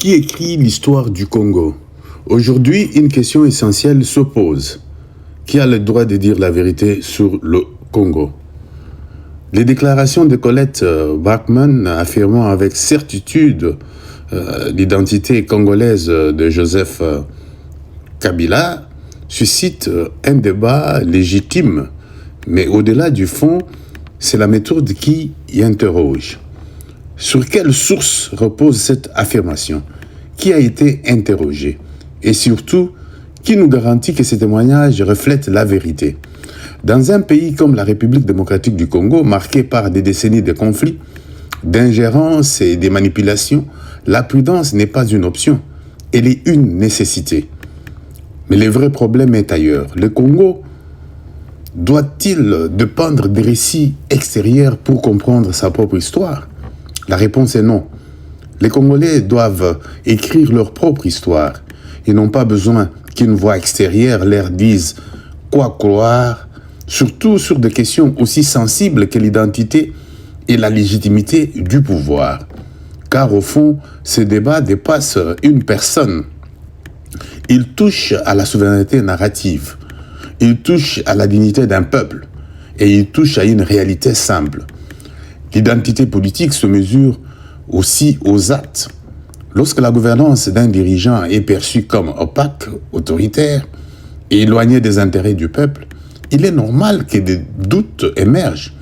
Qui écrit l'histoire du Congo? Aujourd'hui, une question essentielle se pose. Qui a le droit de dire la vérité sur le Congo? Les déclarations de Colette Braeckman affirmant avec certitude l'identité congolaise de Joseph Kabila suscitent un débat légitime. Mais au-delà du fond, c'est la méthode qui y interroge. Sur quelle source repose cette affirmation? Qui a été interrogé? Et surtout, qui nous garantit que ces témoignages reflètent la vérité? Dans un pays comme la République démocratique du Congo, marqué par des décennies de conflits, d'ingérence et de manipulations, la prudence n'est pas une option, elle est une nécessité. Mais le vrai problème est ailleurs. Le Congo doit-il dépendre des récits extérieurs pour comprendre sa propre histoire? La réponse est non. Les Congolais doivent écrire leur propre histoire. Ils n'ont pas besoin qu'une voix extérieure leur dise quoi croire, surtout sur des questions aussi sensibles que l'identité et la légitimité du pouvoir. Car au fond, ce débat dépasse une personne. Il touche à la souveraineté narrative. Il touche à la dignité d'un peuple. Et il touche à une réalité simple. L'identité politique se mesure aussi aux actes. Lorsque la gouvernance d'un dirigeant est perçue comme opaque, autoritaire et éloignée des intérêts du peuple, il est normal que des doutes émergent.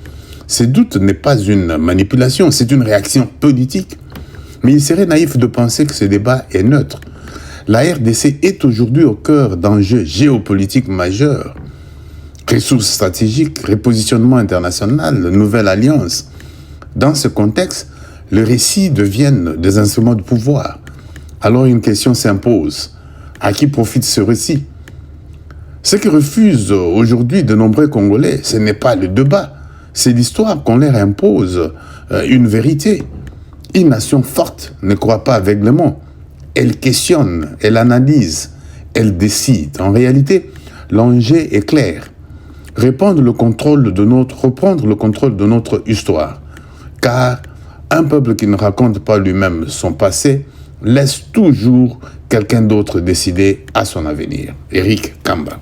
Ces doutes n'est pas une manipulation, c'est une réaction politique. Mais il serait naïf de penser que ce débat est neutre. La RDC est aujourd'hui au cœur d'enjeux géopolitiques majeurs. Ressources stratégiques, repositionnement international, nouvelle alliance. Dans ce contexte, les récits deviennent des instruments de pouvoir. Alors une question s'impose. À qui profite ce récit? Ce que refusent aujourd'hui de nombreux Congolais, ce n'est pas le débat. C'est l'histoire qu'on leur impose, une vérité. Une nation forte ne croit pas aveuglément. Elle questionne, elle analyse, elle décide. En réalité, l'enjeu est clair. Reprendre le contrôle de notre histoire. Car un peuple qui ne raconte pas lui-même son passé laisse toujours quelqu'un d'autre décider à son avenir. Eric Kamba.